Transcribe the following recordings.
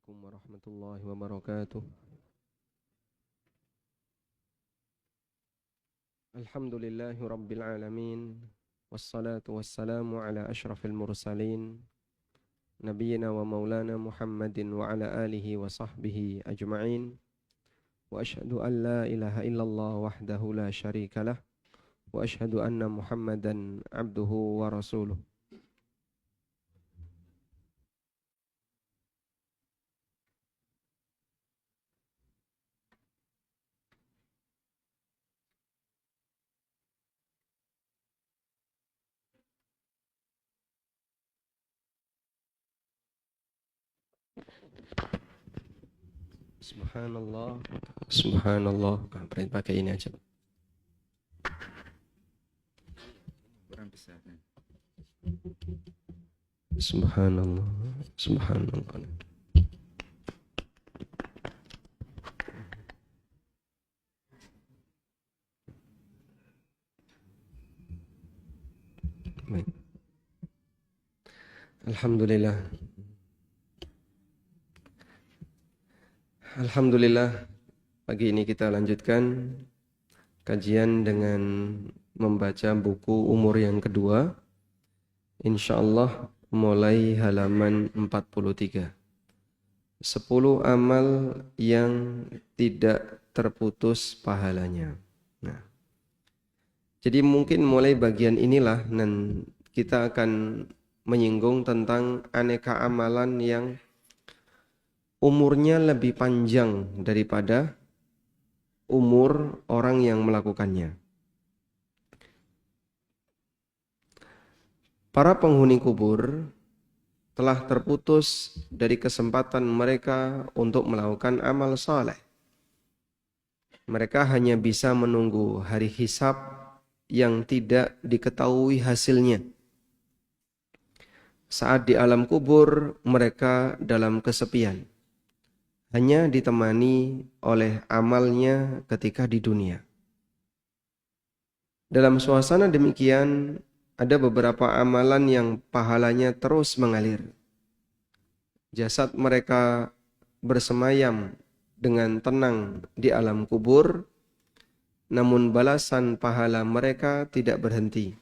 Assalamualaikum warahmatullahi wabarakatuh. Alhamdulillahi rabbil alamin. Wassalatu wassalamu ala ashrafil mursalin. Nabiyyina wa maulana Muhammadin wa ala alihi wa sahbihi ajma'in. Wa ashhadu an la ilaha illallah wahdahu la syarika lah. Wa ashhadu anna Muhammadan abduhu wa rasuluh. Subhanallah. Subhanallah. Berarti pakai ini aja. Subhanallah. Subhanallah. Baik. Alhamdulillah. Alhamdulillah, pagi ini kita lanjutkan kajian dengan membaca buku umur yang kedua. InsyaAllah mulai halaman 43. 10 amal yang tidak terputus pahalanya. Nah, jadi mungkin mulai bagian inilah dan kita akan menyinggung tentang aneka amalan yang umurnya lebih panjang daripada umur orang yang melakukannya. Para penghuni kubur telah terputus dari kesempatan mereka untuk melakukan amal saleh. Mereka hanya bisa menunggu hari hisab yang tidak diketahui hasilnya. Saat di alam kubur, mereka dalam kesepian. Hanya ditemani oleh amalnya ketika di dunia. Dalam suasana demikian, ada beberapa amalan yang pahalanya terus mengalir. Jasad mereka bersemayam dengan tenang di alam kubur, namun balasan pahala mereka tidak berhenti.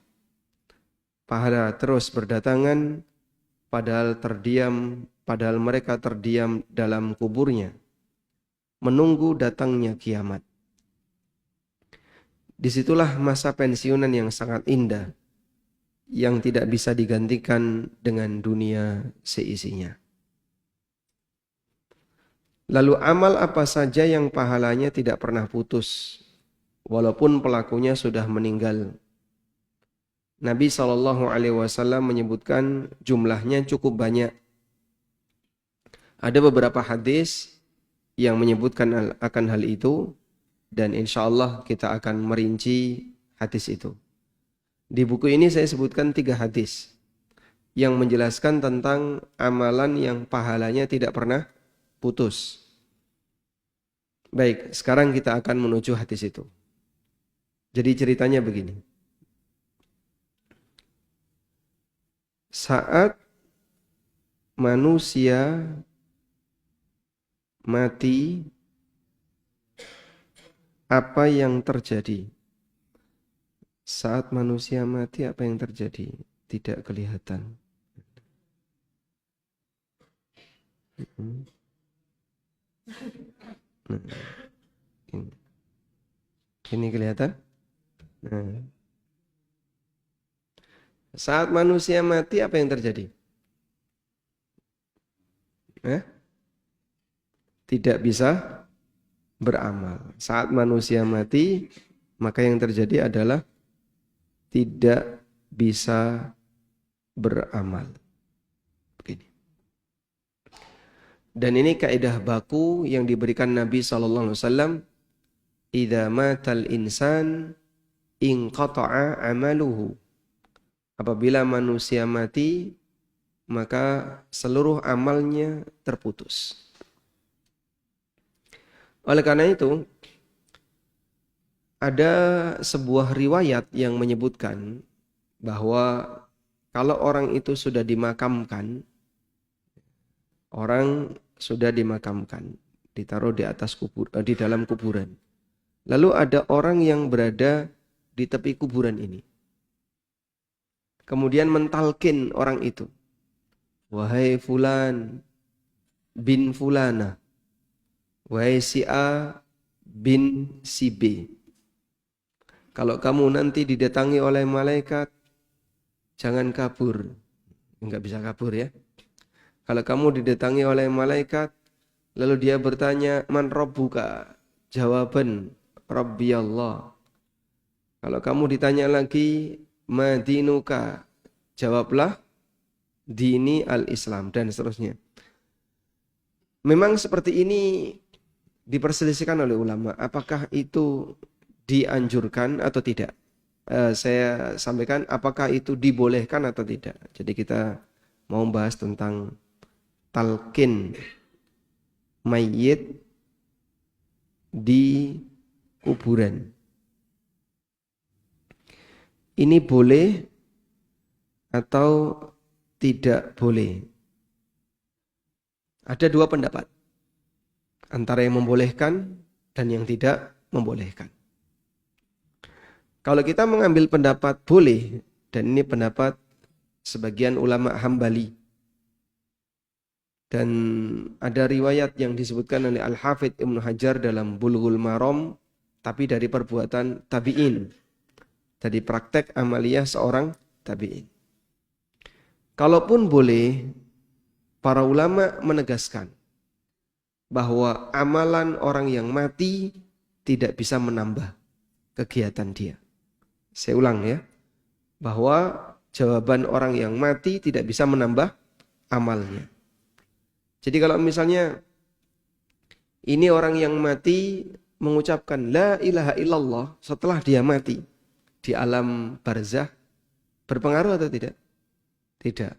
Pahala terus berdatangan, padahal mereka terdiam dalam kuburnya, menunggu datangnya kiamat. Disitulah masa pensiunan yang sangat indah, yang tidak bisa digantikan dengan dunia seisinya. Lalu amal apa saja yang pahalanya tidak pernah putus, walaupun pelakunya sudah meninggal? Nabi SAW menyebutkan jumlahnya cukup banyak. Ada beberapa hadis yang menyebutkan akan hal itu, dan insya Allah kita akan merinci hadis itu. Di buku ini saya sebutkan 3 hadis yang menjelaskan tentang amalan yang pahalanya tidak pernah putus. Baik, sekarang kita akan menuju hadis itu. Jadi ceritanya begini. Saat manusia mati, apa yang terjadi? Saat manusia mati, apa yang terjadi? Tidak kelihatan. Ini kelihatan? Nah. Saat manusia mati, apa yang terjadi? Tidak bisa beramal. Saat manusia mati, maka yang terjadi adalah tidak bisa beramal. Begini. Dan ini kaidah baku yang diberikan Nabi SAW. Idza matal insan inqata'a amaluhu. Apabila manusia mati, maka seluruh amalnya terputus. Oleh karena itu, ada sebuah riwayat yang menyebutkan bahwa kalau orang itu sudah dimakamkan, orang sudah dimakamkan, ditaruh di atas di dalam kuburan. Lalu ada orang yang berada di tepi kuburan ini. Kemudian mentalkin orang itu. Wahai fulan bin fulana. Wahai si A bin si B. Kalau kamu nanti didatangi oleh malaikat, jangan kabur. Enggak bisa kabur ya. Kalau kamu didatangi oleh malaikat, lalu dia bertanya, man rabbuka? Jawaban, Rabbi Allah. Kalau kamu ditanya lagi, ma dinuka? Jawablah, dini al-Islam, dan seterusnya. Memang seperti ini diperselisihkan oleh ulama. Apakah itu dianjurkan atau tidak? Saya sampaikan apakah itu dibolehkan atau tidak. Jadi kita mau bahas tentang talqin mayit di kuburan. Ini boleh atau tidak boleh? Ada dua pendapat. Antara yang membolehkan dan yang tidak membolehkan. Kalau kita mengambil pendapat boleh, dan ini pendapat sebagian ulama Hambali. Dan ada riwayat yang disebutkan oleh Al-Hafidh Ibnu Hajar dalam Bulughul Maram, tapi dari perbuatan tabi'in. Jadi praktek amaliyah seorang tabi'in. Kalaupun boleh, para ulama menegaskan bahwa amalan orang yang mati tidak bisa menambah kegiatan dia. Saya ulang ya, bahwa jawaban orang yang mati tidak bisa menambah amalnya. Jadi kalau misalnya ini orang yang mati mengucapkan la ilaha illallah setelah dia mati di alam barzah, berpengaruh atau tidak? Tidak.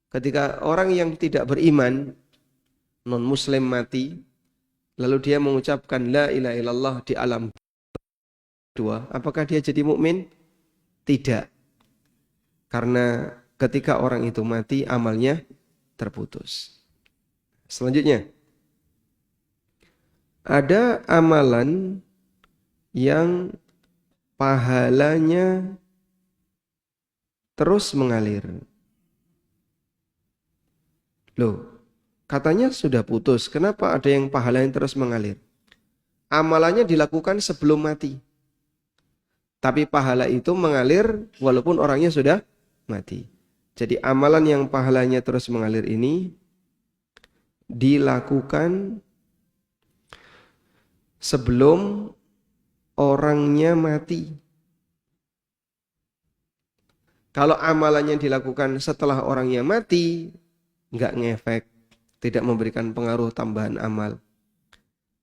Ketika orang yang tidak beriman, non-muslim mati, lalu dia mengucapkan la ilaha illallah di alam dua, apakah dia jadi mukmin? Tidak. Karena ketika orang itu mati, amalnya terputus. Selanjutnya, ada amalan yang pahalanya terus mengalir. Loh, katanya sudah putus. Kenapa ada yang pahalanya terus mengalir? Amalannya dilakukan sebelum mati. Tapi pahala itu mengalir walaupun orangnya sudah mati. Jadi amalan yang pahalanya terus mengalir ini dilakukan sebelum orangnya mati. Kalau amalannya dilakukan setelah orangnya mati, nggak ngefek, tidak memberikan pengaruh tambahan amal.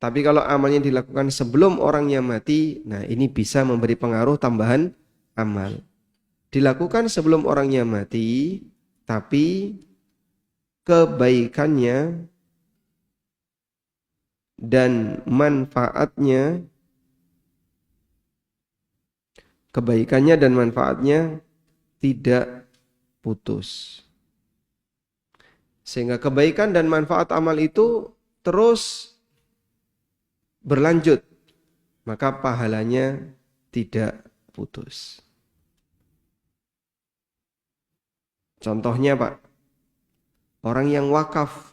Tapi kalau amalnya dilakukan sebelum orangnya mati, nah ini bisa memberi pengaruh tambahan amal. Dilakukan sebelum orangnya mati, tapi kebaikannya dan manfaatnya tidak putus. Sehingga kebaikan dan manfaat amal itu terus berlanjut, maka pahalanya tidak putus. Contohnya Pak, orang yang wakaf.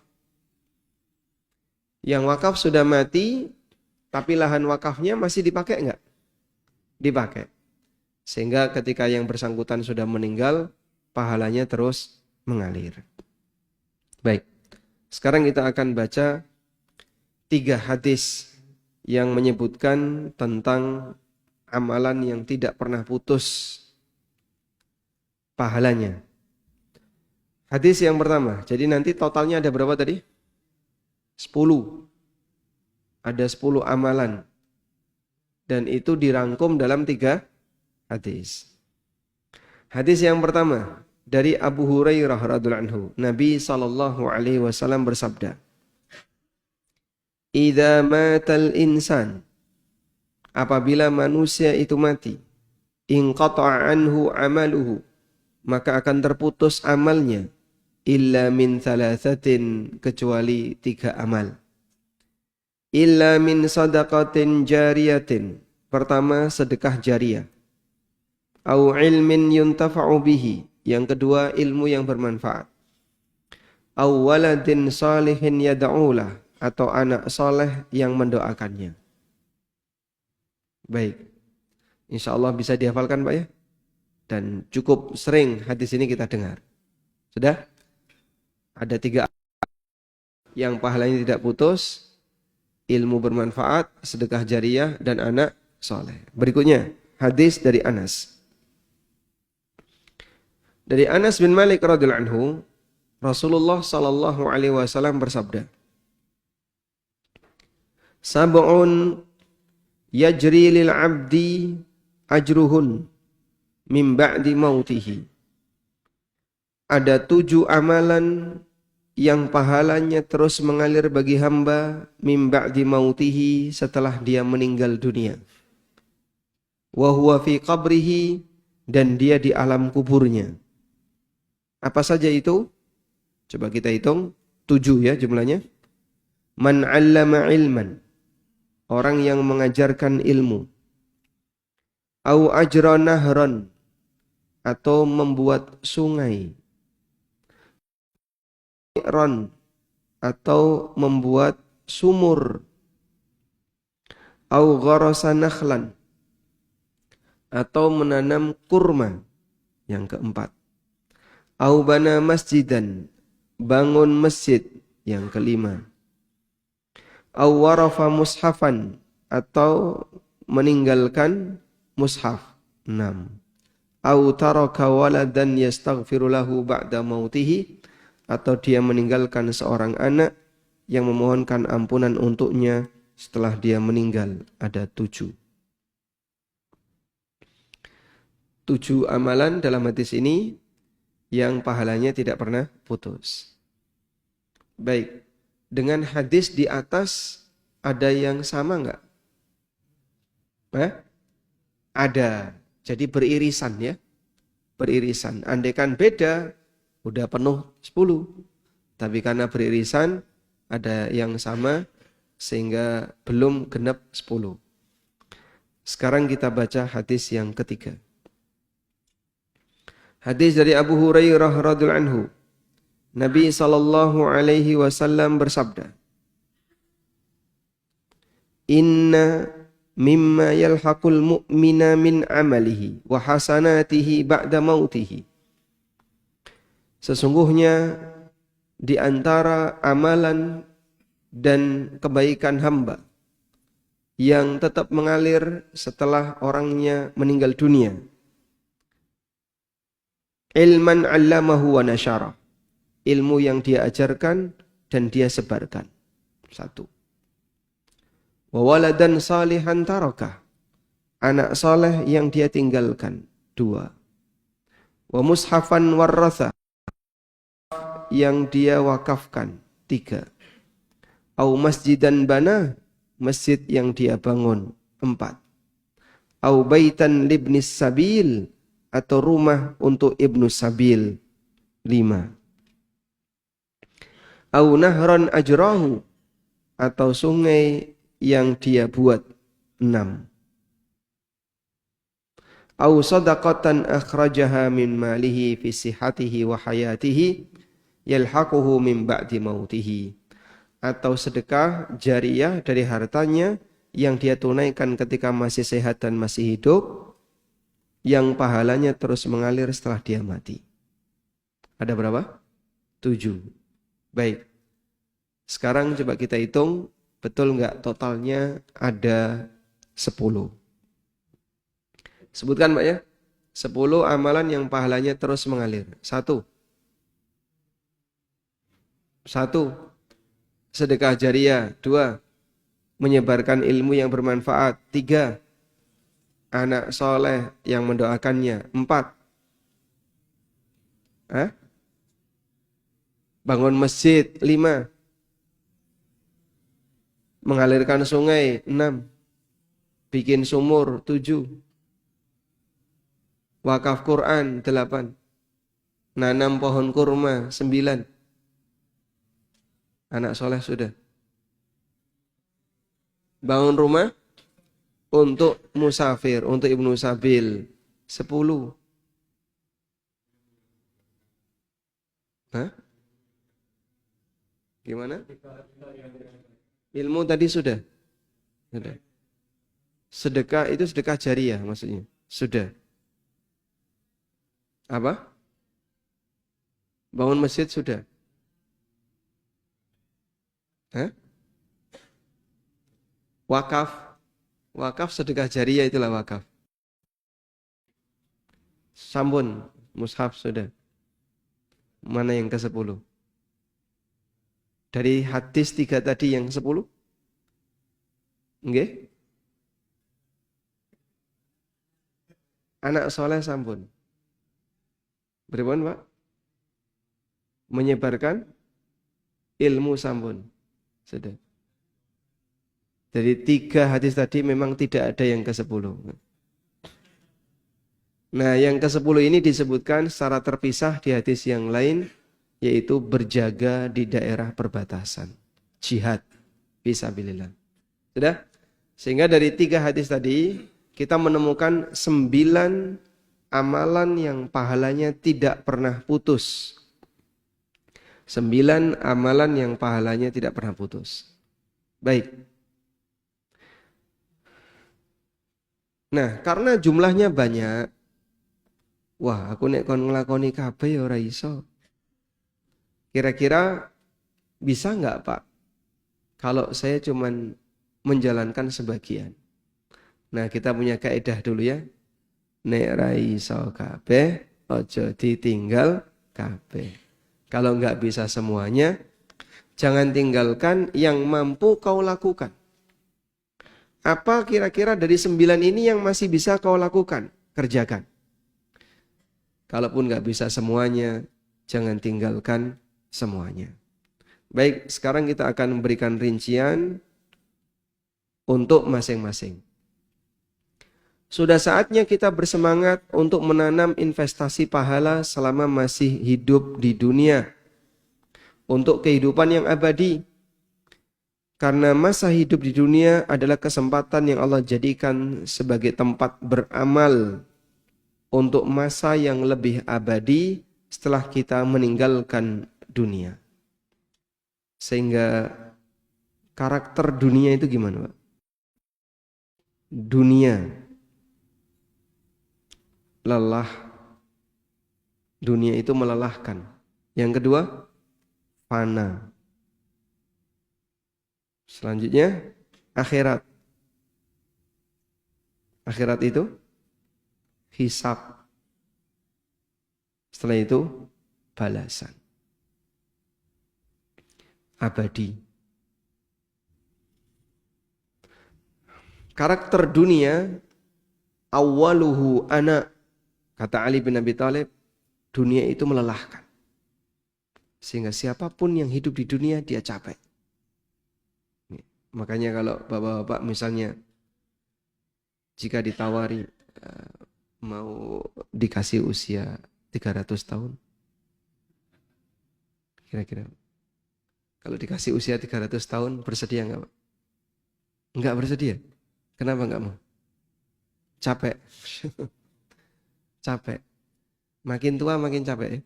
Yang wakaf sudah mati, tapi lahan wakafnya masih dipakai enggak? Dipakai. Sehingga ketika yang bersangkutan sudah meninggal, pahalanya terus mengalir. Baik, sekarang kita akan baca 3 hadis yang menyebutkan tentang amalan yang tidak pernah putus pahalanya. Hadis yang pertama, jadi nanti totalnya ada berapa tadi? 10. Ada 10 amalan. Dan itu dirangkum dalam 3 hadis. Hadis yang pertama dari Abu Hurairah radhiyallahu anhu, Nabi SAW bersabda, Idza matal insan, apabila manusia itu mati, inqata'a anhu amaluhu, maka akan terputus amalnya, illa min thalathatin, kecuali 3 amal. Illa min sadaqatin jariyatin, pertama sedekah jariyah. Au ilmin yuntafa'u bihi, yang kedua ilmu yang bermanfaat. Au waladin salihin yad'ulah, atau anak soleh yang mendoakannya. Baik, insya Allah bisa dihafalkan Pak ya. Dan cukup sering hadis ini kita dengar. Sudah? Ada 3 yang pahalanya tidak putus, ilmu bermanfaat, sedekah jariyah, dan anak soleh. Berikutnya, hadis dari Anas. Dari Anas bin Malik radhiyallahu anhu, Rasulullah sallallahu alaihi wasallam bersabda, "Sab'un yajri lil 'abdi ajruhun min ba'di mautihi." Ada 7 amalan yang pahalanya terus mengalir bagi hamba min ba'di mautihi, setelah dia meninggal dunia. Wa huwa fi qabrihi, dan dia di alam kuburnya. Apa saja itu? Coba kita hitung, 7 ya jumlahnya. Man 'allama ilman, orang yang mengajarkan ilmu. Au ajra nahran, atau membuat sungai. Ron, atau membuat sumur. Au gharasa nakhlan, atau menanam kurma. Yang keempat. Au bana masjidan, bangun masjid. Yang kelima. Au warafa mushafan, atau meninggalkan mushaf. 6. Au taraka waladan yastaghfiru lahu ba'da mautihi, atau dia meninggalkan seorang anak yang memohonkan ampunan untuknya setelah dia meninggal. Ada 7. 7 amalan dalam hadis ini yang pahalanya tidak pernah putus. Baik, dengan hadis di atas ada yang sama enggak? Ada. Jadi beririsan ya. Beririsan. Andaikan beda, udah penuh 10. Tapi karena beririsan, ada yang sama sehingga belum genap 10. Sekarang kita baca hadis yang ketiga. Hadis dari Abu Hurairah radhiyallahu anhu. Nabi sallallahu alaihi wasallam bersabda, "Inna mimma yalhaqul mu'mina min amalihi wa hasanatihi ba'da mautihi." Sesungguhnya di antara amalan dan kebaikan hamba yang tetap mengalir setelah orangnya meninggal dunia, ilman 'allamahu wa nasyara, ilmu yang dia ajarkan dan dia sebarkan. 1. Wa waladan salihan tarakah, anak saleh yang dia tinggalkan. 2. Wa mushafan warratha, yang dia wakafkan. 3. Au masjidan bana, masjid yang dia bangun. 4. Au baitan libnis sabil, atau rumah untuk ibnu sabil. 5. Au nahran ajrahu, atau sungai yang dia buat. 6. Au sadaqatan akhrajaha min malihi fi sihhatihi wa hayatihi yalhaquhu min ba'di mautihi, atau sedekah jariyah dari hartanya yang dia tunaikan ketika masih sehat dan masih hidup, yang pahalanya terus mengalir setelah dia mati. Ada berapa? 7. Baik. Sekarang coba kita hitung, betul enggak totalnya ada 10. Sebutkan Pak ya. 10 amalan yang pahalanya terus mengalir. 1. Sedekah jariyah. 2. Menyebarkan ilmu yang bermanfaat. 3. Anak soleh yang mendoakannya. 4. Bangun masjid. 5. Mengalirkan sungai. 6. Bikin sumur. 7. Wakaf Quran. 8. Nanam pohon kurma 9. Anak soleh sudah. Bangun rumah untuk musafir, untuk ibnu sabil 10. Hah? Gimana? Ilmu tadi sudah. Sudah. Sedekah itu sedekah jariah maksudnya. Sudah. Apa? Bangun masjid sudah. Hah? Wakaf. Wakaf sedekah jariah itulah wakaf. Sambun, mushaf sudah. Mana yang ke-10? Dari hadis 3 tadi yang 10? Nggih? Anak soleh sampun. Beripun, Pak? Menyebarkan ilmu sampun. Sudah. Dari 3 hadis tadi memang tidak ada yang ke-10. Nah, yang ke-10 ini disebutkan secara terpisah di hadis yang lain, yaitu berjaga di daerah perbatasan. Jihad fisabilillah. Sudah? Sehingga dari 3 hadis tadi, kita menemukan 9 amalan yang pahalanya tidak pernah putus. 9 amalan yang pahalanya tidak pernah putus. Baik. Nah, karena jumlahnya banyak, wah, aku nek kon nglakoni kabeh ya ora iso. Kira-kira bisa enggak, Pak? Kalau saya cuman menjalankan sebagian. Nah, kita punya kaidah dulu ya. Nek ra iso kabeh, aja ditinggal kabeh. Kalau enggak bisa semuanya, jangan tinggalkan yang mampu kau lakukan. Apa kira-kira dari 9 ini yang masih bisa kau lakukan? Kerjakan. Kalaupun nggak bisa semuanya, jangan tinggalkan semuanya. Baik, sekarang kita akan memberikan rincian untuk masing-masing. Sudah saatnya kita bersemangat untuk menanam investasi pahala selama masih hidup di dunia. Untuk kehidupan yang abadi. Karena masa hidup di dunia adalah kesempatan yang Allah jadikan sebagai tempat beramal untuk masa yang lebih abadi setelah kita meninggalkan dunia. Sehingga karakter dunia itu gimana, Pak? Dunia lelah. Dunia itu melelahkan. Yang kedua, fana. Selanjutnya, akhirat. Akhirat itu hisab. Setelah itu, balasan. Abadi. Karakter dunia, awaluhu ana. Kata Ali bin Abi Thalib, dunia itu melelahkan. Sehingga siapapun yang hidup di dunia, dia capek. Makanya kalau bapak-bapak misalnya jika ditawari mau dikasih usia 300 tahun. Kira-kira kalau dikasih usia 300 tahun bersedia enggak, Pak? Enggak bersedia. Kenapa enggak mau? Capek. Capek. Makin tua makin capek ya.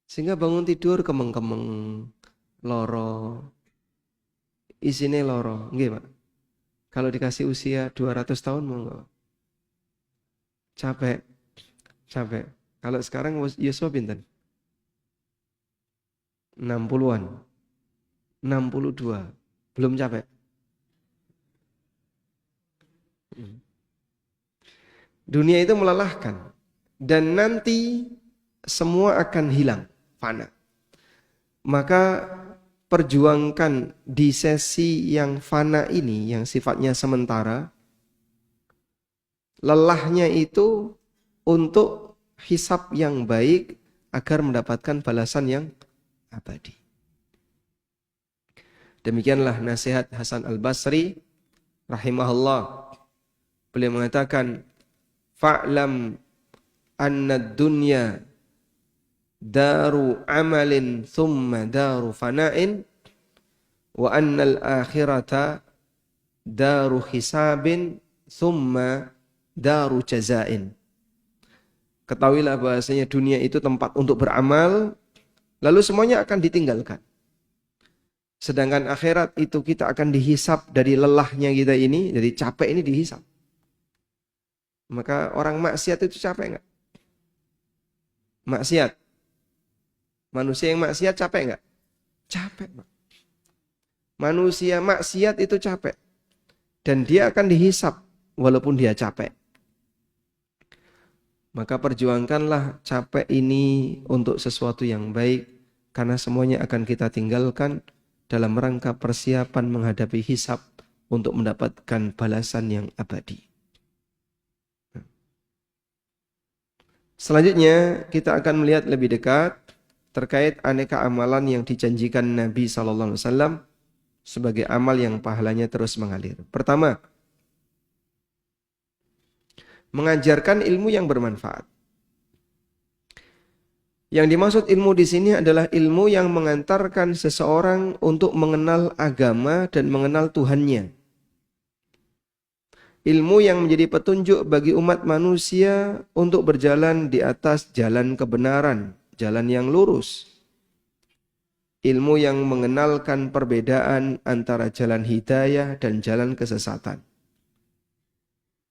Sehingga bangun tidur kemeng-kemeng, loro. Isine loro, nggih, Pak. Kalau dikasih usia 200 tahun mau enggak? Capek. Capek. Kalau sekarang yuswa pinten? 60-an. 62. Belum capek. Dunia itu melelahkan. Dan nanti semua akan hilang, fana. Maka perjuangkan di sesi yang fana ini, yang sifatnya sementara, lelahnya itu untuk hisab yang baik agar mendapatkan balasan yang abadi. Demikianlah nasihat Hasan Al-Basri rahimahullah. Beliau mengatakan, fa'lam anna dunya daru amalin thumma daru fana'in wa annal akhirata daru hisabin thumma daru jazain. Ketahuilah bahasanya dunia itu tempat untuk beramal, lalu semuanya akan ditinggalkan. Sedangkan akhirat itu kita akan dihisap dari lelahnya kita ini, dari capek ini dihisap. Maka orang maksiat itu capek enggak? Maksiat. Manusia yang maksiat capek enggak? Capek, Pak. Manusia maksiat itu capek. Dan dia akan dihisap walaupun dia capek. Maka perjuangkanlah capek ini untuk sesuatu yang baik, karena semuanya akan kita tinggalkan dalam rangka persiapan menghadapi hisab untuk mendapatkan balasan yang abadi. Selanjutnya kita akan melihat lebih dekat terkait aneka amalan yang dijanjikan Nabi SAW sebagai amal yang pahalanya terus mengalir. Pertama, mengajarkan ilmu yang bermanfaat. Yang dimaksud ilmu di sini adalah ilmu yang mengantarkan seseorang untuk mengenal agama dan mengenal Tuhannya. Ilmu yang menjadi petunjuk bagi umat manusia untuk berjalan di atas jalan kebenaran, jalan yang lurus. Ilmu yang mengenalkan perbedaan antara jalan hidayah dan jalan kesesatan.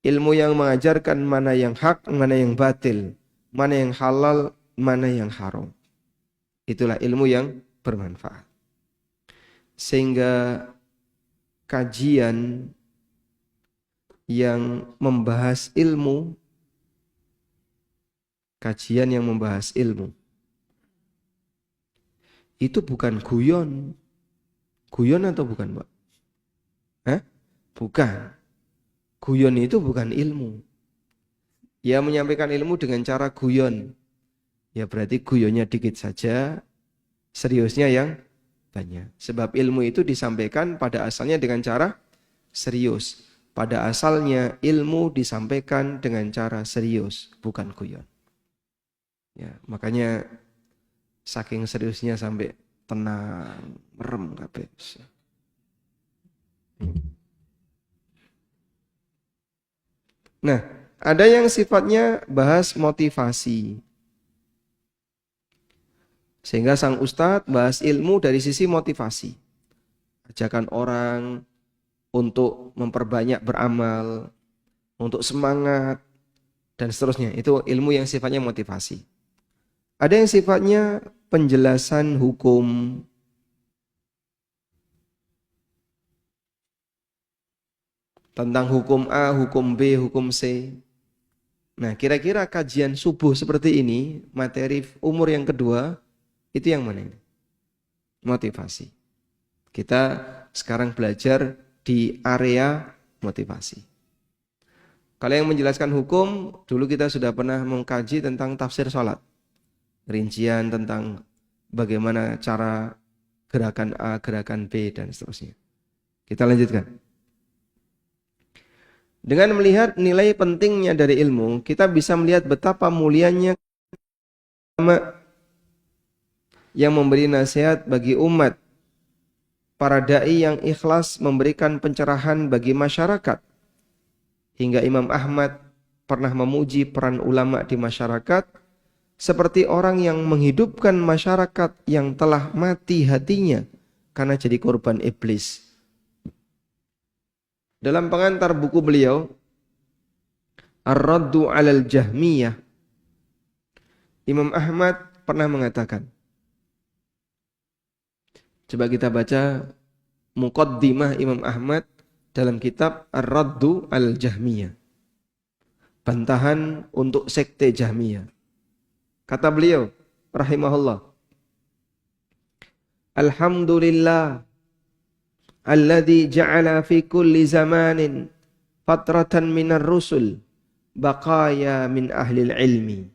Ilmu yang mengajarkan mana yang hak, mana yang batil, mana yang halal, mana yang haram. Itulah ilmu yang bermanfaat. Sehingga kajian yang membahas ilmu, itu bukan guyon. Guyon atau bukan, Pak? Hah? Bukan. Guyon itu bukan ilmu. Ya, menyampaikan ilmu dengan cara guyon. Ya berarti guyonnya dikit saja, seriusnya yang banyak. Sebab ilmu itu disampaikan pada asalnya dengan cara serius. Pada asalnya ilmu disampaikan dengan cara serius, bukan guyon. Ya, makanya saking seriusnya sampai tenang, merem kabeh. Nah, ada yang sifatnya bahas motivasi. Sehingga sang ustadz bahas ilmu dari sisi motivasi. Ajakan orang untuk memperbanyak beramal, untuk semangat, dan seterusnya. Itu ilmu yang sifatnya motivasi. Ada yang sifatnya penjelasan hukum. Tentang hukum A, hukum B, hukum C. Nah, kira-kira kajian subuh seperti ini, materi umur yang kedua, itu yang mana ini? Motivasi. Kita sekarang belajar di area motivasi. Kalau yang menjelaskan hukum, dulu kita sudah pernah mengkaji tentang tafsir sholat. Rincian tentang bagaimana cara gerakan A, gerakan B, dan seterusnya. Kita lanjutkan. Dengan melihat nilai pentingnya dari ilmu, kita bisa melihat betapa mulianya yang memberi nasihat bagi umat, para da'i yang ikhlas memberikan pencerahan bagi masyarakat. Hingga Imam Ahmad pernah memuji peran ulama di masyarakat seperti orang yang menghidupkan masyarakat yang telah mati hatinya karena jadi korban iblis. Dalam pengantar buku beliau, Ar-Raddu 'alal Jahmiyah, Imam Ahmad pernah mengatakan, coba kita baca muqaddimah Imam Ahmad dalam kitab Ar-Raddu 'alal Jahmiyah. Bantahan untuk sekte Jahmiyah. Kata beliau, rahimahullah, Alhamdulillah alladzi ja'ala fi kulli zamanin fatratan minar rusul baqaya min ahlil ilmi.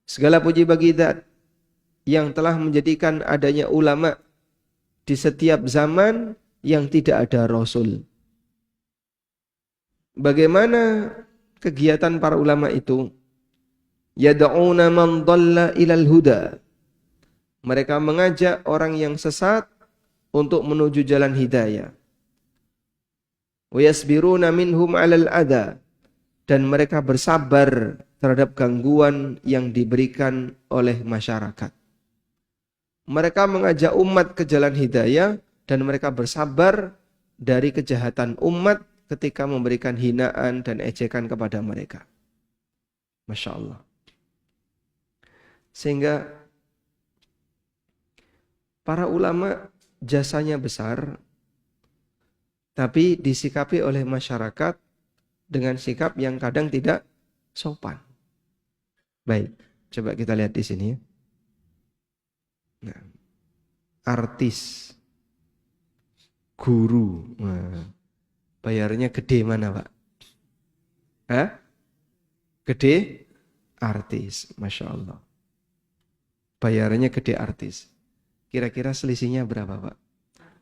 Segala puji bagi Zat yang telah menjadikan adanya ulama di setiap zaman yang tidak ada rasul. Bagaimana kegiatan para ulama itu? Yad'una man dhalla ilal huda. Mereka mengajak orang yang sesat untuk menuju jalan hidayah. Wa yasbiruna minhum 'alal adha. Dan mereka bersabar terhadap gangguan yang diberikan oleh masyarakat. Mereka mengajak umat ke jalan hidayah dan mereka bersabar dari kejahatan umat ketika memberikan hinaan dan ejekan kepada mereka. Masya Allah. Sehingga para ulama jasanya besar, tapi disikapi oleh masyarakat dengan sikap yang kadang tidak sopan. Baik, coba kita lihat di sini ya. Nah, artis, guru, bayarnya gede mana Pak? Hah? Gede artis, Masya Allah. Bayarnya gede artis. Kira-kira selisihnya berapa Pak?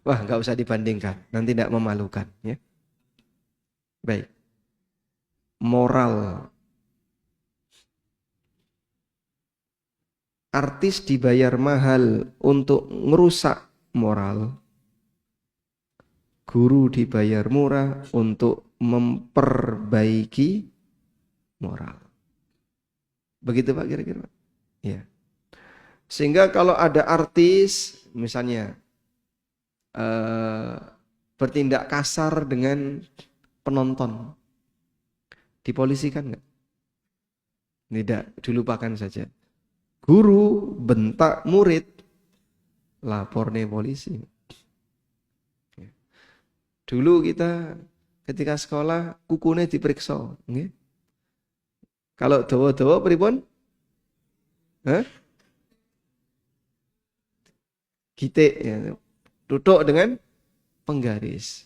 Wah, nggak usah dibandingkan, nanti tidak memalukan ya. Baik. Moral. Artis dibayar mahal untuk merusak moral. Guru dibayar murah untuk memperbaiki moral. Begitu Pak kira-kira? Ya. Sehingga kalau ada artis misalnya bertindak kasar dengan penonton, dipolisikan nggak? Tidak, dilupakan saja. Guru bentak murid, lapor nih polisi. Dulu kita ketika sekolah kukunya diperiksa, nggih. Kalau dawa-dawa pripun? Gitik ya, tutuk dengan penggaris.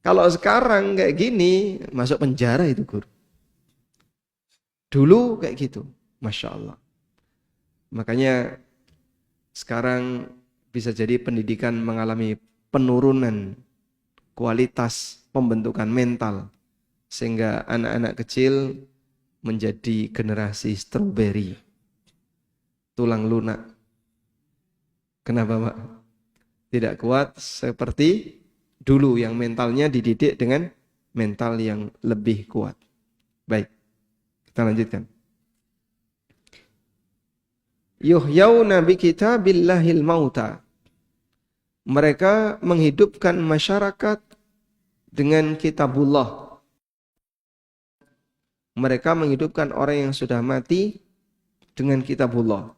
Kalau sekarang kayak gini masuk penjara itu guru. Dulu kayak gitu, Masya Allah. Makanya sekarang bisa jadi pendidikan mengalami penurunan kualitas pembentukan mental. Sehingga anak-anak kecil menjadi generasi stroberi. Tulang lunak. Kenapa Pak? Tidak kuat seperti dulu yang mentalnya dididik dengan mental yang lebih kuat. Baik, kita lanjutkan. Yuhyauna bi kitabillahil mauta. Mereka menghidupkan masyarakat dengan kitabullah. Mereka menghidupkan orang yang sudah mati dengan kitabullah.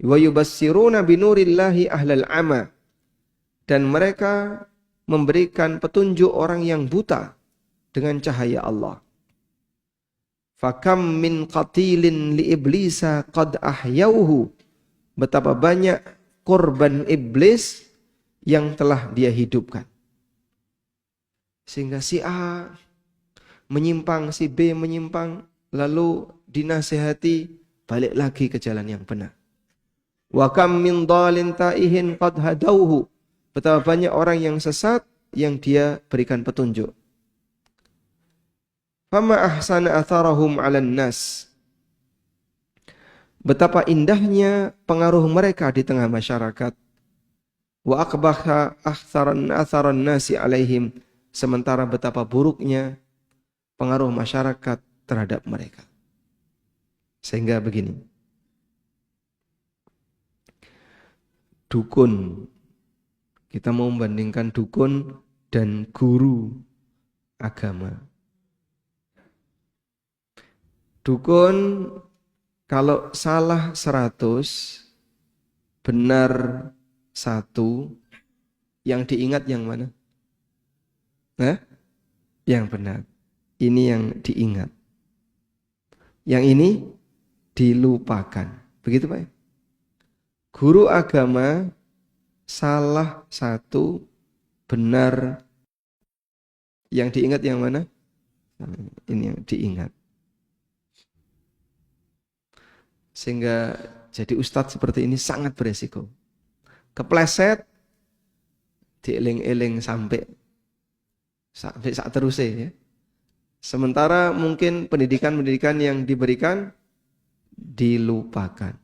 Wa yubassiruna binurillahi ahlal ama. Dan mereka memberikan petunjuk orang yang buta dengan cahaya Allah. Fakam min qatilin li iblisa qad ahyauhu. Betapa banyak korban iblis yang telah dia hidupkan. Sehingga si A menyimpang, si B menyimpang, lalu dinasihati balik lagi ke jalan yang benar. Wa kam min dhalin taihin qad hadauhu. Betapa banyak orang yang sesat yang dia berikan petunjuk. Fama ahsana atharahum 'alan nas. Betapa indahnya pengaruh mereka di tengah masyarakat. Wa aqbaha atharan nasi 'alaihim. Sementara betapa buruknya pengaruh masyarakat terhadap mereka. Sehingga begini. Dukun. Kita mau membandingkan dukun dan guru agama. Dukun kalau salah 100, benar 1, yang diingat yang mana? Yang benar. Ini yang diingat. Yang ini dilupakan. Begitu Pak? Guru agama salah 1, benar, yang diingat yang mana? Ini yang diingat. Sehingga jadi ustadz seperti ini sangat beresiko. Kepleset, dieling-eling sampai saat terusnya ya. Sementara mungkin pendidikan yang diberikan dilupakan.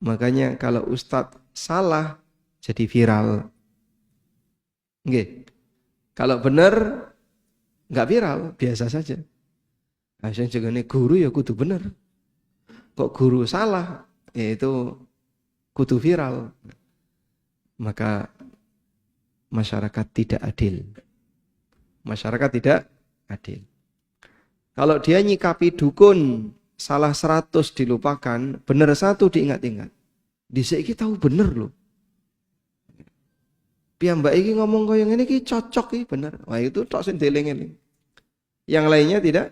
Makanya kalau ustadz salah jadi viral. Nggih. Kalau benar nggak viral, biasa saja. Asal jagane guru ya kudu bener. Kok guru salah, yaitu kudu viral. Maka masyarakat tidak adil. Masyarakat tidak adil. Kalau dia nyikapi dukun, salah 100 dilupakan, bener 1 diingat-ingat. Dhisik iki tahu bener loh. Piyambak iki ngomong kaya ngene iki cocok iki bener. Wah itu tok sing dieling-eling. Yang lainnya tidak.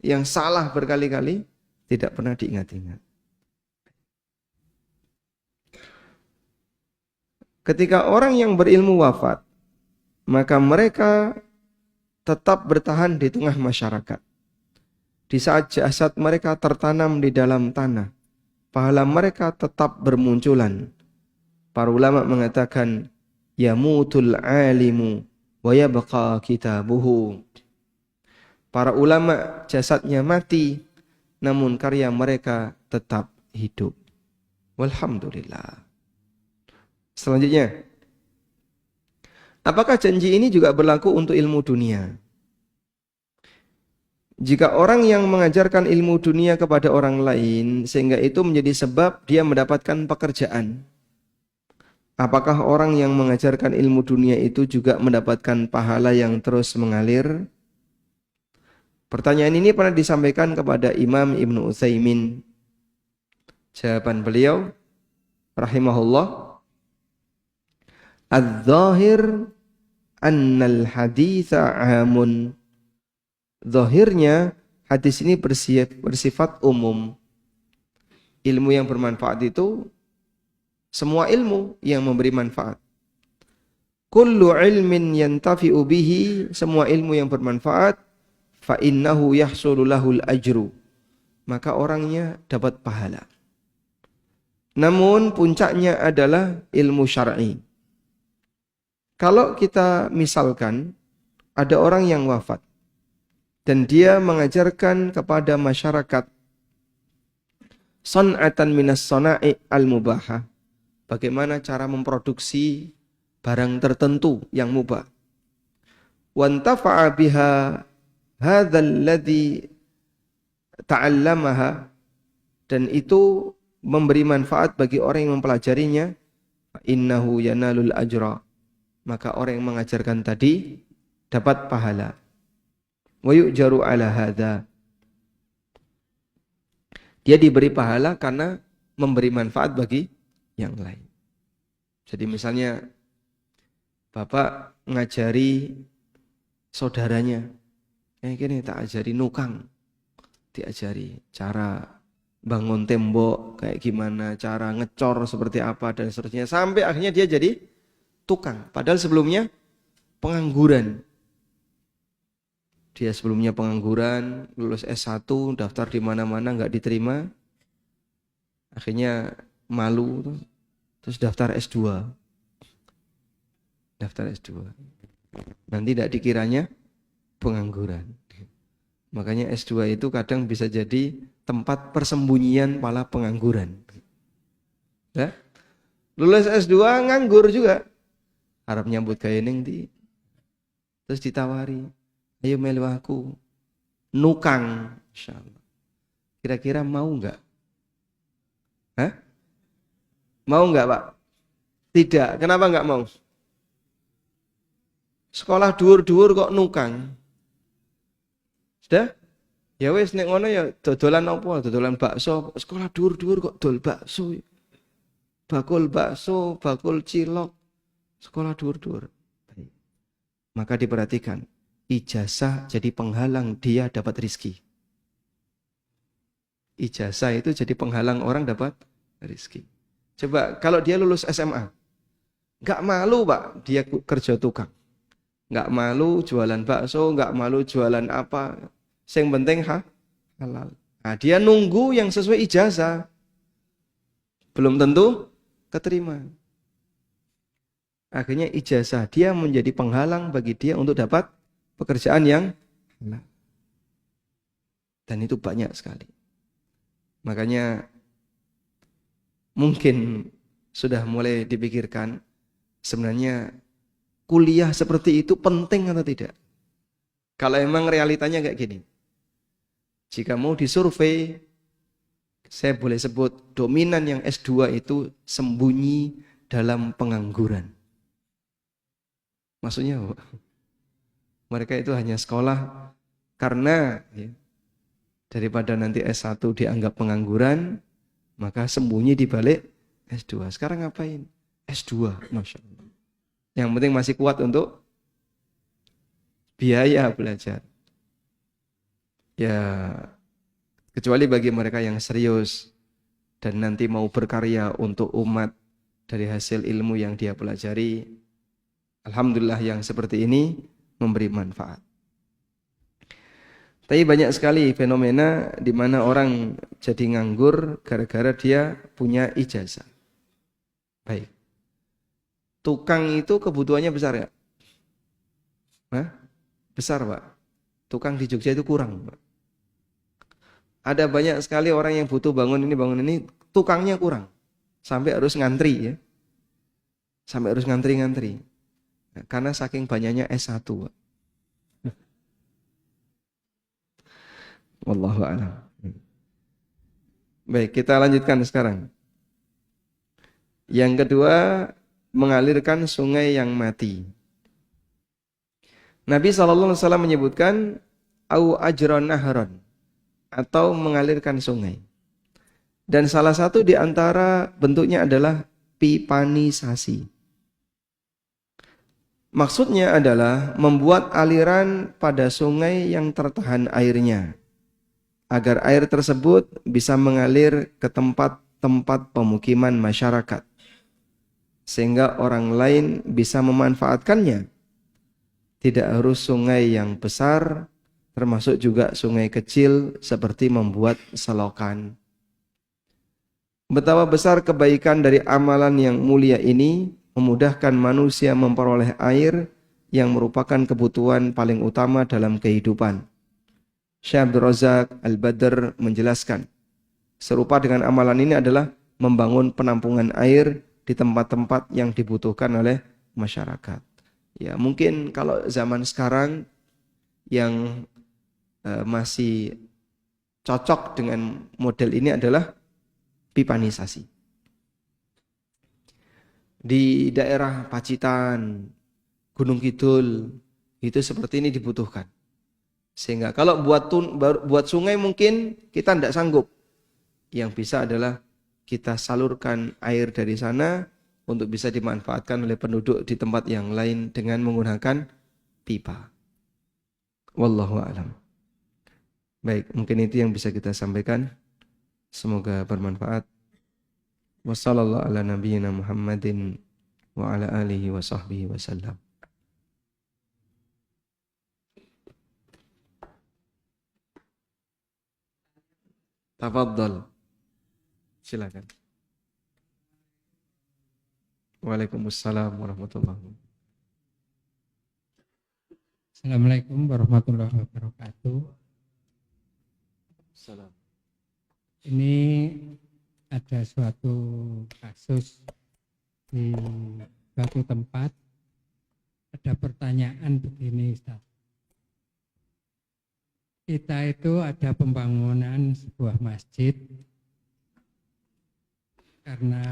Yang salah berkali-kali tidak pernah diingat-ingat. Ketika orang yang berilmu wafat, maka mereka tetap bertahan di tengah masyarakat. Di saat jasad mereka tertanam di dalam tanah, pahala mereka tetap bermunculan. Para ulama mengatakan, yamutul alimu wa yabqa kitabuhu. Para ulama jasadnya mati, namun karya mereka tetap hidup. Walhamdulillah. Selanjutnya, apakah janji ini juga berlaku untuk ilmu dunia? Jika orang yang mengajarkan ilmu dunia kepada orang lain, sehingga itu menjadi sebab dia mendapatkan pekerjaan, apakah orang yang mengajarkan ilmu dunia itu juga mendapatkan pahala yang terus mengalir? Pertanyaan ini pernah disampaikan kepada Imam Ibnu Utsaimin. Jawaban beliau, rahimahullah, adz-dzahir annal haditsa 'amun. Zahirnya hadis ini bersifat umum. Ilmu yang bermanfaat itu semua ilmu yang memberi manfaat. Kullu ilmin yantafi'u bihi, semua ilmu yang bermanfaat, fa innahu yahsulu lahul ajru, maka orangnya dapat pahala. Namun puncaknya adalah ilmu syar'i. Kalau kita misalkan ada orang yang wafat dan dia mengajarkan kepada masyarakat san'atan minas sana'i al-mubahah, bagaimana cara memproduksi barang tertentu yang mubah. Wantafa'a biha hadzal ladzi ta'allamaha, dan itu memberi manfaat bagi orang yang mempelajarinya, innahu yanalul ajra, maka orang yang mengajarkan tadi dapat pahala. Wa yu'jaru ala hadza, dia diberi pahala karena memberi manfaat bagi yang lain. Jadi misalnya bapak ngajari saudaranya, gini tak ajari nukang, diajari cara bangun tembok kayak gimana, cara ngecor seperti apa dan seterusnya, sampai akhirnya dia jadi tukang. Padahal sebelumnya pengangguran. Dia sebelumnya pengangguran, lulus S1, daftar di mana-mana nggak diterima, akhirnya malu, terus daftar S2. Daftar S2. Nanti tidak dikiranya pengangguran. Makanya S2 itu kadang bisa jadi tempat persembunyian para pengangguran. Ya? Lulus S2 nganggur juga. Harap nyambut gawe ning ndi. Terus ditawari, ayo melu aku nukang, insyaallah. Kira-kira mau enggak? Hah? Mau enggak, Pak? Tidak. Kenapa enggak mau? Sekolah dhuwur-dhuwur kok nukang. Sudah? Ya wis nek ngono ya dodolan apa? Dodolan bakso. Sekolah dhuwur-dhuwur kok dol bakso. Bakul bakso, bakul cilok. Sekolah dhuwur-dhuwur. Maka diperhatikan, ijazah jadi penghalang dia dapat rizki. Ijazah itu jadi penghalang orang dapat rizki. Coba kalau dia lulus SMA, nggak malu Pak, dia kerja tukang. Nggak malu jualan bakso, nggak malu jualan apa. Yang penting halal. Nah, dia nunggu yang sesuai ijazah. Belum tentu keterima. Akhirnya ijazah dia menjadi penghalang bagi dia untuk dapat pekerjaan yang halal. Dan itu banyak sekali. Makanya mungkin sudah mulai dipikirkan sebenarnya kuliah seperti itu penting atau tidak. Kalau emang realitanya kayak gini. Jika mau disurvei, saya boleh sebut dominan yang S2 itu sembunyi dalam pengangguran. Maksudnya apa? Mereka itu hanya sekolah karena ya, daripada nanti S1 dianggap pengangguran, maka sembunyi di balik S2. Sekarang ngapain? S2, Masya Allah. Yang penting masih kuat untuk biaya belajar. Ya, kecuali bagi mereka yang serius dan nanti mau berkarya untuk umat dari hasil ilmu yang dia pelajari. Alhamdulillah yang seperti ini memberi manfaat. Tapi banyak sekali fenomena di mana orang jadi nganggur gara-gara dia punya ijazah. Baik. Tukang itu kebutuhannya besar ya? Hah? Besar, Pak. Tukang di Jogja itu kurang, Pak. Ada banyak sekali orang yang butuh bangun ini, tukangnya kurang. Sampai harus ngantri ya. Sampai harus ngantri-ngantri. Nah, karena saking banyaknya S1, Pak. Wallahu a'lam. Baik, kita lanjutkan sekarang. Yang kedua, mengalirkan sungai yang mati. Nabi SAW menyebutkan au ajron nahron, atau mengalirkan sungai. Dan salah satu di antara bentuknya adalah pipanisasi. Maksudnya adalah membuat aliran pada sungai yang tertahan airnya, agar air tersebut bisa mengalir ke tempat-tempat pemukiman masyarakat, sehingga orang lain bisa memanfaatkannya. Tidak harus sungai yang besar, termasuk juga sungai kecil seperti membuat selokan. Betapa besar kebaikan dari amalan yang mulia ini, memudahkan manusia memperoleh air yang merupakan kebutuhan paling utama dalam kehidupan. Syekh Abdul Razak Al-Badr menjelaskan, serupa dengan amalan ini adalah membangun penampungan air di tempat-tempat yang dibutuhkan oleh masyarakat. Ya, mungkin kalau zaman sekarang yang masih cocok dengan model ini adalah pipanisasi. Di daerah Pacitan, Gunung Kidul, itu seperti ini dibutuhkan. Sehingga kalau buat sungai mungkin kita tidak sanggup. Yang bisa adalah kita salurkan air dari sana untuk bisa dimanfaatkan oleh penduduk di tempat yang lain dengan menggunakan pipa. Wallahu a'lam. Baik, mungkin itu yang bisa kita sampaikan. Semoga bermanfaat. Wassallallahu ala nabiyyina Muhammadin wa ala alihi wa sahbihi wasallam. Tafadhal. Silakan. Waalaikumsalam warahmatullahi wabarakatuh. Assalamualaikum warahmatullahi wabarakatuh. Salam. Ini ada suatu kasus di suatu tempat. Ada pertanyaan begini, Ustaz. Kita itu ada pembangunan sebuah masjid karena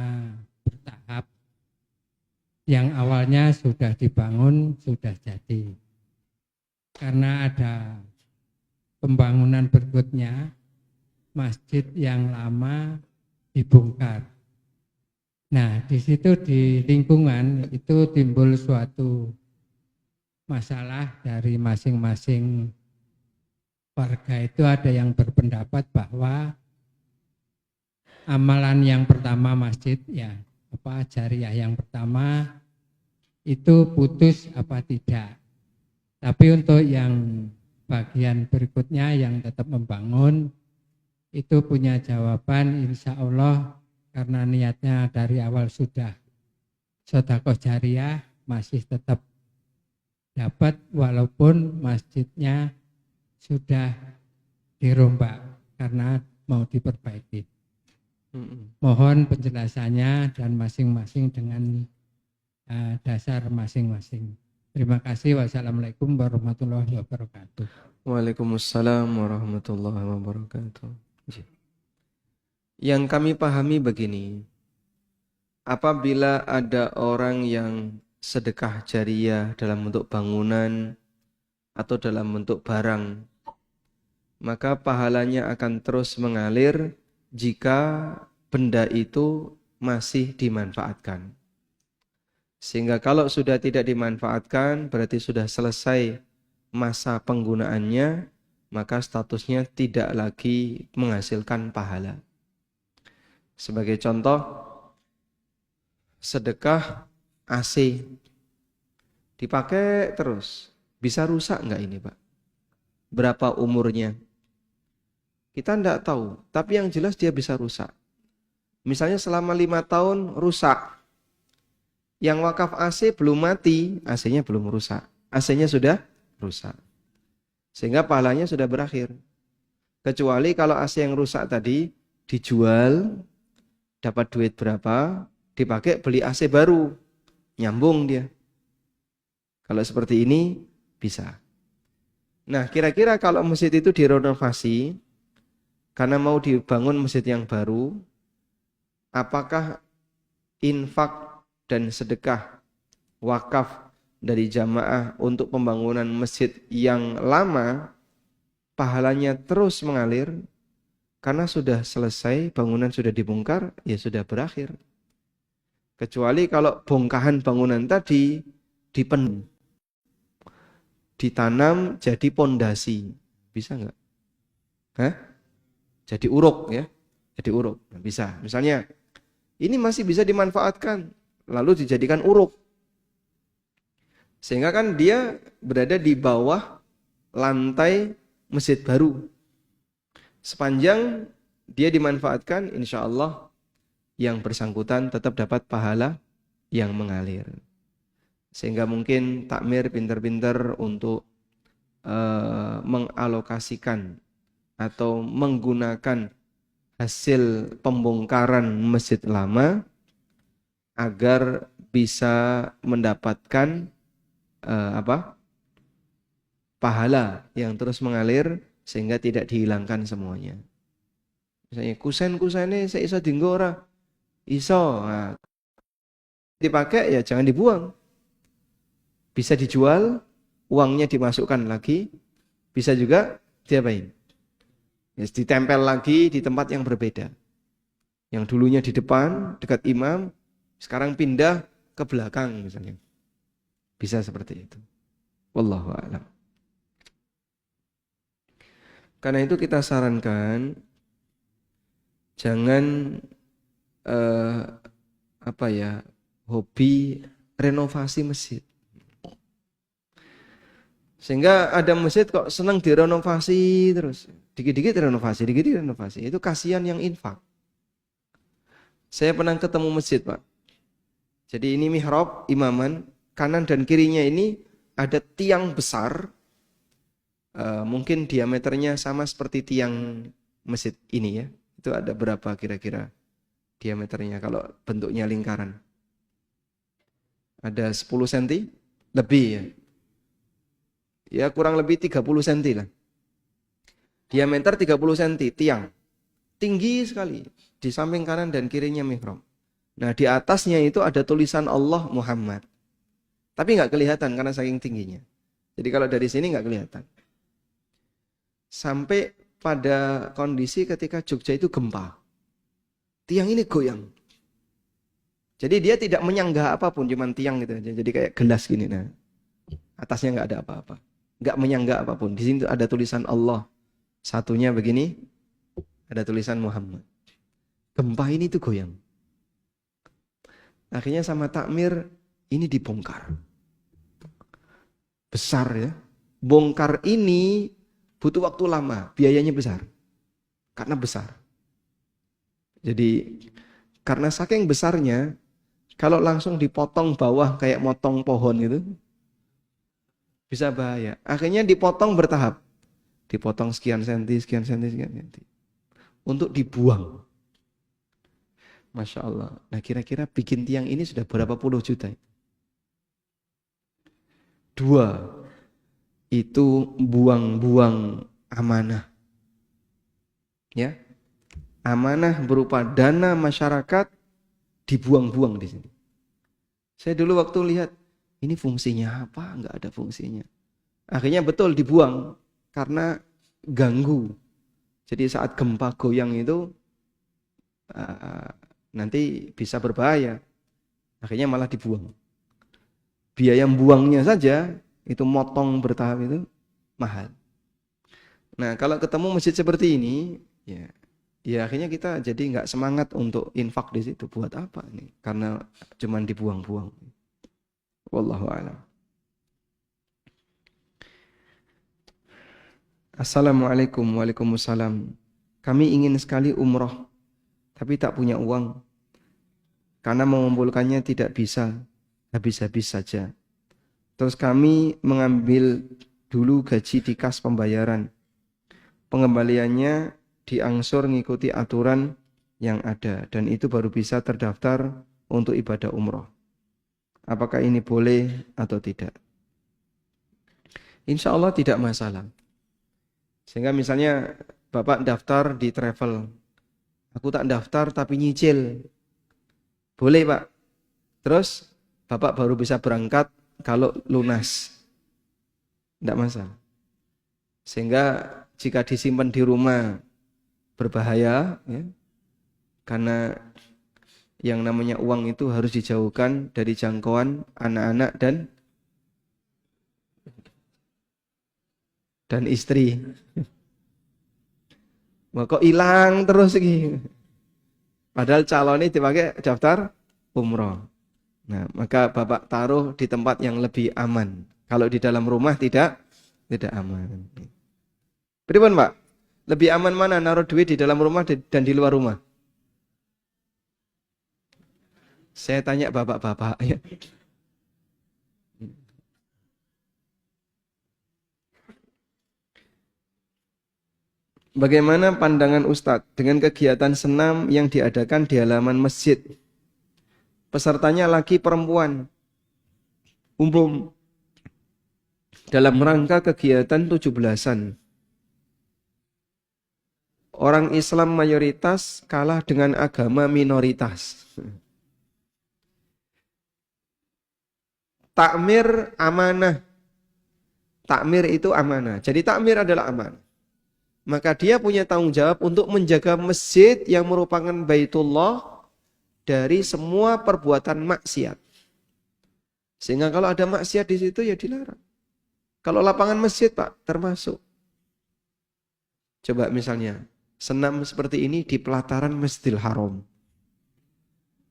bertahap. Yang awalnya sudah dibangun, sudah jadi. Karena ada pembangunan berikutnya, masjid yang lama dibongkar. Nah, di situ di lingkungan itu timbul suatu masalah dari masing-masing warga. Itu ada yang berpendapat bahwa amalan yang pertama masjid, ya jariah yang pertama itu putus apa tidak. Tapi untuk yang bagian berikutnya yang tetap membangun itu punya jawaban, insya Allah karena niatnya dari awal sudah sedekah jariah masih tetap dapat walaupun masjidnya sudah dirombak karena mau diperbaiki. Mm-mm. Mohon penjelasannya dan masing-masing dengan dasar masing-masing. Terima kasih. Wassalamualaikum warahmatullahi wabarakatuh. Waalaikumsalam warahmatullahi wabarakatuh. Yang kami pahami begini, apabila ada orang yang sedekah jariyah dalam bentuk bangunan atau dalam bentuk barang, maka pahalanya akan terus mengalir jika benda itu masih dimanfaatkan. Sehingga kalau sudah tidak dimanfaatkan, berarti sudah selesai masa penggunaannya, maka statusnya tidak lagi menghasilkan pahala. Sebagai contoh, sedekah AC dipakai terus, bisa rusak nggak ini Pak? Berapa umurnya? Kita tidak tahu, tapi yang jelas dia bisa rusak. Misalnya selama 5 tahun rusak. Yang wakaf AC belum mati, AC-nya belum rusak. AC-nya sudah rusak. Sehingga pahalanya sudah berakhir. Kecuali kalau AC yang rusak tadi dijual, dapat duit berapa, dipakai beli AC baru. Nyambung dia. Kalau seperti ini bisa. Nah, kira-kira kalau masjid itu direnovasi, karena mau dibangun masjid yang baru, apakah infak dan sedekah wakaf dari jamaah untuk pembangunan masjid yang lama, pahalanya terus mengalir, karena sudah selesai, bangunan sudah dibongkar, ya sudah berakhir. Kecuali kalau bongkahan bangunan tadi ditanam jadi pondasi, bisa nggak? Hah? Jadi uruk ya, jadi uruk. Nah, bisa. Misalnya ini masih bisa dimanfaatkan, lalu dijadikan uruk, sehingga kan dia berada di bawah lantai masjid baru. Sepanjang dia dimanfaatkan, insya Allah yang bersangkutan tetap dapat pahala yang mengalir. Sehingga mungkin takmir pintar-pintar untuk mengalokasikan atau menggunakan hasil pembongkaran masjid lama agar bisa mendapatkan pahala yang terus mengalir sehingga tidak dihilangkan semuanya. Misalnya kusen-kusene saya iso dienggo ora? Iso. Nah, dipakai ya jangan dibuang. Bisa dijual, uangnya dimasukkan lagi, bisa juga diapain? Ya, ditempel lagi di tempat yang berbeda. Yang dulunya di depan, dekat imam, sekarang pindah ke belakang misalnya. Bisa seperti itu. Wallahu a'lam. Karena itu kita sarankan jangan hobi renovasi masjid. Sehingga ada masjid kok senang direnovasi terus. Dikit-dikit renovasi, dikit-dikit renovasi. Itu kasihan yang infak. Saya pernah ketemu masjid, Pak. Jadi ini mihrab, imaman. Kanan dan kirinya ini ada tiang besar. Mungkin diameternya sama seperti tiang masjid ini ya. Itu ada berapa kira-kira diameternya kalau bentuknya lingkaran? Ada 10 cm? Lebih ya. Ya kurang lebih 30 cm lah. Diameter 30 cm, tiang. Tinggi sekali. Di samping kanan dan kirinya mihrab. Nah di atasnya itu ada tulisan Allah Muhammad. Tapi nggak kelihatan karena saking tingginya. Jadi kalau dari sini nggak kelihatan. Sampai pada kondisi ketika Jogja itu gempa. Tiang ini goyang. Jadi dia tidak menyanggah apapun, cuman tiang gitu aja. Jadi kayak gelas gini. Nah, atasnya nggak ada apa-apa. Nggak menyanggah apapun. Di sini ada tulisan Allah. Satunya begini, ada tulisan Muhammad. Gempa ini tuh goyang. Akhirnya sama takmir, ini dibongkar. Besar ya. Bongkar ini butuh waktu lama, biayanya besar. Karena besar. Jadi karena saking besarnya, kalau langsung dipotong bawah kayak motong pohon gitu, bisa bahaya. Akhirnya dipotong bertahap. Dipotong sekian senti, sekian senti, sekian senti. untuk dibuang. Masya Allah. Nah kira-kira bikin tiang ini sudah berapa puluh juta? 2, itu buang-buang amanah. Ya, amanah berupa dana masyarakat dibuang-buang di sini. Saya dulu waktu lihat, ini fungsinya apa? Enggak ada fungsinya. Akhirnya betul dibuang karena ganggu. Jadi saat gempa goyang itu nanti bisa berbahaya. Akhirnya malah dibuang. Biaya buangnya saja itu motong bertahap itu mahal. Nah kalau ketemu masjid seperti ini, ya akhirnya kita jadi nggak semangat untuk infak di situ. Buat apa nih? Karena cuman dibuang-buang. Wallahu a'lam. Assalamualaikum. Waalaikumsalam. Kami ingin sekali umroh, tapi tak punya uang. Karena mengumpulkannya tidak bisa, habis-habis saja. Terus kami mengambil dulu gaji di kas pembayaran. Pengembaliannya diangsur ngikuti aturan yang ada. Dan itu baru bisa terdaftar untuk ibadah umroh. Apakah ini boleh atau tidak? Insya Allah tidak masalah. Sehingga misalnya Bapak daftar di travel. Aku tak daftar tapi nyicil. Boleh Pak. Terus Bapak baru bisa berangkat kalau lunas. Tidak masalah. Sehingga jika disimpan di rumah berbahaya, ya, karena yang namanya uang itu harus dijauhkan dari jangkauan anak-anak dan istri. Wah, kok hilang terus iki. Padahal calonnya dipakai daftar umroh. Nah, maka Bapak taruh di tempat yang lebih aman. Kalau di dalam rumah tidak aman. Pripun, Pak? Lebih aman mana naruh duit di dalam rumah dan di luar rumah? Saya tanya bapak-bapak ya. Bagaimana pandangan Ustadz dengan kegiatan senam yang diadakan di halaman masjid? Pesertanya laki perempuan. Umum dalam rangka kegiatan 17-an. Orang Islam mayoritas kalah dengan agama minoritas. Takmir amanah. Takmir itu amanah. Jadi takmir adalah amanah. Maka dia punya tanggung jawab untuk menjaga masjid yang merupakan Baitullah dari semua perbuatan maksiat. Sehingga kalau ada maksiat di situ ya dilarang. Kalau lapangan masjid Pak termasuk. Coba misalnya senam seperti ini di pelataran Masjidil Haram.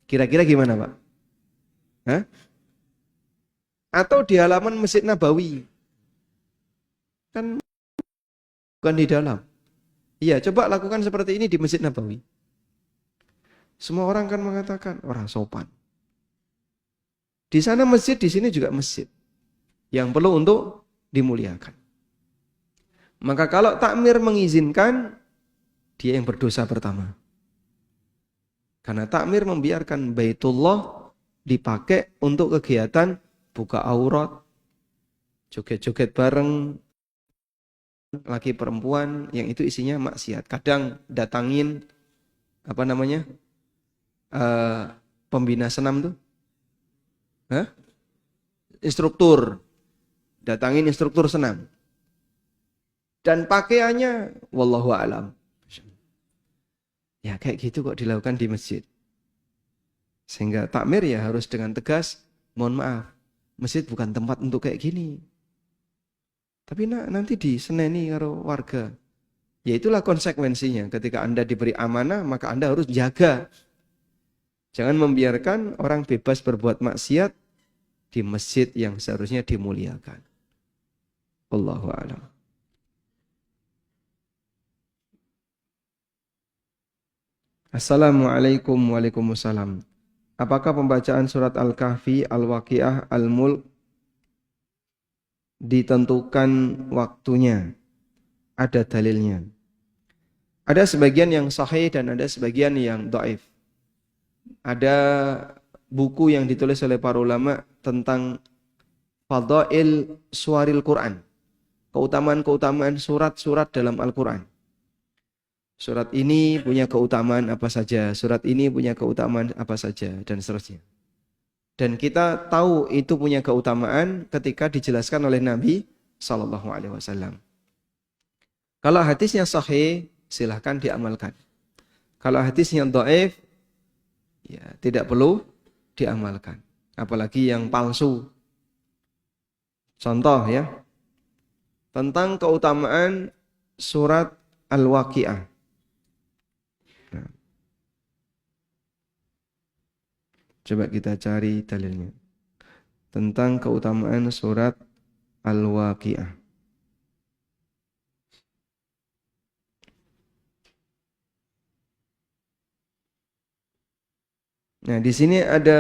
Kira-kira gimana Pak? Hah? Atau di halaman Masjid Nabawi. Kan bukan di dalam. Iya, coba lakukan seperti ini di Masjid Nabawi. Semua orang kan mengatakan orang sopan. Di sana masjid, di sini juga masjid. Yang perlu untuk dimuliakan. Maka kalau takmir mengizinkan, dia yang berdosa pertama. Karena takmir membiarkan Baitullah dipakai untuk kegiatan buka aurat, joget-joget bareng, laki perempuan yang itu isinya maksiat. Kadang datangin pembina senam tuh, instruktur, datangin instruktur senam, dan pakaiannya, wallahu a'lam. Ya kayak gitu kok dilakukan di masjid. Sehingga takmir ya harus dengan tegas, mohon maaf, masjid bukan tempat untuk kayak gini. Tapi nanti diseneni karo warga. Ya itulah konsekuensinya. Ketika Anda diberi amanah, maka Anda harus jaga. Jangan membiarkan orang bebas berbuat maksiat di masjid yang seharusnya dimuliakan. Wallahu a'lam. Assalamualaikum. Waalaikumsalam. Apakah pembacaan surat Al-Kahfi, Al-Waqiah, Al-Mulk ditentukan waktunya? Ada dalilnya. Ada sebagian yang sahih dan ada sebagian yang dhaif. Ada buku yang ditulis oleh para ulama tentang Fadail Suwaril Quran. Keutamaan-keutamaan surat-surat dalam Al-Quran. Surat ini punya keutamaan apa saja, surat ini punya keutamaan apa saja, dan seterusnya. Dan kita tahu itu punya keutamaan ketika dijelaskan oleh Nabi SAW. Kalau hadisnya sahih, silahkan diamalkan. Kalau hadisnya dhaif, ya tidak perlu diamalkan. Apalagi yang palsu. Contoh ya, tentang keutamaan surat Al-Waqi'ah. Nah, coba kita cari dalilnya. Tentang keutamaan surat Al-Waqi'ah. Nah, di sini ada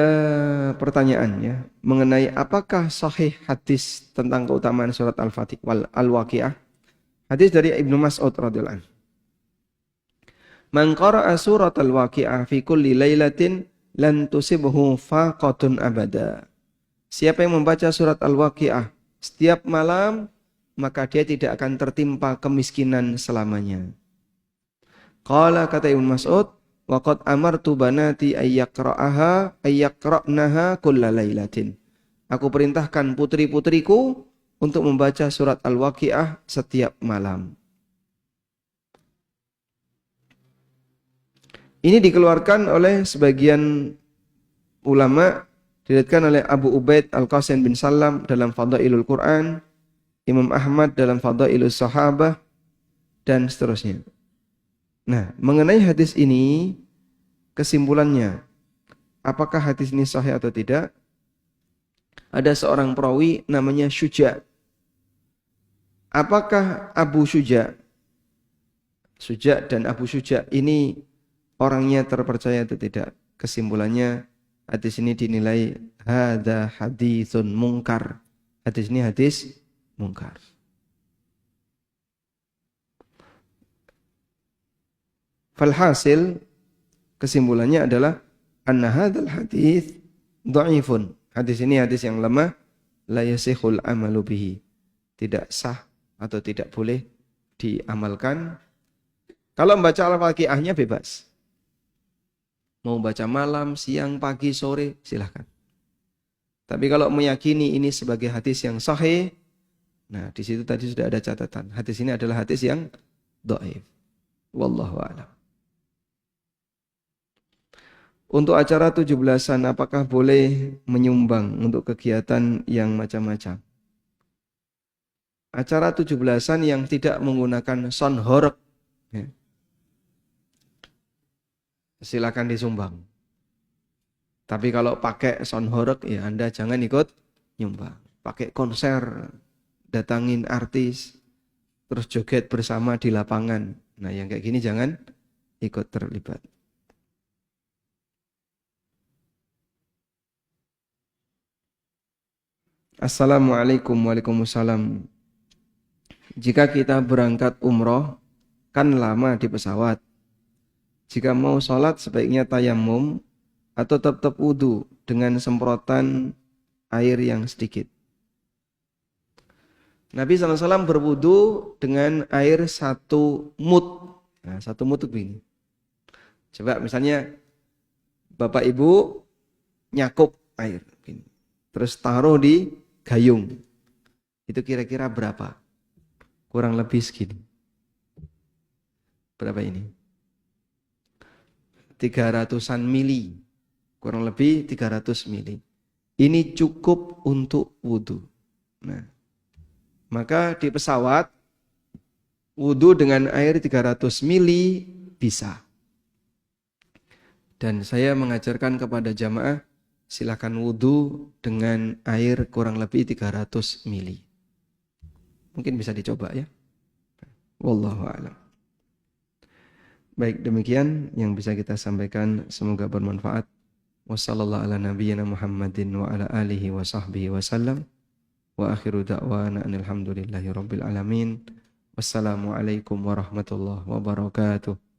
pertanyaan ya, mengenai apakah sahih hadis tentang keutamaan surat Al-Waqi'ah. Hadis dari Ibnu Mas'ud radhiyallahu anhu. Man qara'a surat Al-Waqi'ah fi kulli lailatin lan tusibhu faqatun abada. Siapa yang membaca surat Al-Waqi'ah setiap malam, maka dia tidak akan tertimpa kemiskinan selamanya. Qala, kata Ibnu Mas'ud, waqad amartu banati ayyaqra'naha kulla lailatin. Aku perintahkan putri-putriku untuk membaca surat Al-Waqi'ah setiap malam. Ini dikeluarkan oleh sebagian ulama, diriwayatkan oleh Abu Ubaid Al-Qasim bin Salam dalam Fadailul Quran, Imam Ahmad dalam Fadailus Sahabah, dan seterusnya. Nah, mengenai hadis ini, kesimpulannya, apakah hadis ini sahih atau tidak? Ada seorang perawi namanya Syuja. Apakah Abu Syuja dan Abu Syuja ini orangnya terpercaya atau tidak? Kesimpulannya, hadis ini dinilai hadza haditsun mungkar. Hadis ini hadis mungkar. Falhasil, kesimpulannya adalah anna hadzal hadits dhaifun. Hadis ini hadis yang lemah, la yasihul amalu bihi. Tidak sah atau tidak boleh diamalkan. Kalau membaca Al-Waqi'ahnya bebas. Mau baca malam, siang, pagi, sore, silahkan. Tapi kalau meyakini ini sebagai hadis yang sahih, nah di situ tadi sudah ada catatan. Hadis ini adalah hadis yang dhaif. Wallahu a'lam. Untuk acara 17-an, apakah boleh menyumbang untuk kegiatan yang macam-macam? Acara 17-an yang tidak menggunakan sound horeg, ya, silakan disumbang. Tapi kalau pakai sound horeg, ya Anda jangan ikut nyumbang. Pakai konser, datangin artis, terus joget bersama di lapangan. Nah yang kayak gini jangan ikut terlibat. Assalamualaikum. Waalaikumsalam. Jika kita berangkat umroh, kan lama di pesawat. Jika mau sholat sebaiknya tayamum atau tetap wudu dengan semprotan air yang sedikit. Nabi SAW berwudu dengan air 1 mud. Nah, 1 mud itu begini. Coba misalnya Bapak Ibu nyakup air begini. Terus taruh di gayung. Itu kira-kira berapa? Kurang lebih segini. Berapa ini? 300-an mili. Kurang lebih 300 mili. Ini cukup untuk wudu. Nah, maka di pesawat wudu dengan air 300 mili bisa. Dan saya mengajarkan kepada jamaah, silakan wudu dengan air kurang lebih 300 mili. Mungkin bisa dicoba ya. Wallahu a'lam. Baik, demikian yang bisa kita sampaikan, semoga bermanfaat. Wassallallahu ala nabiyyina Muhammadin wa ala alihi wa sahbihi wa sallam. Wa akhiru da'wana alhamdulillahi rabbil alamin. Wassalamualaikum warahmatullahi wabarakatuh.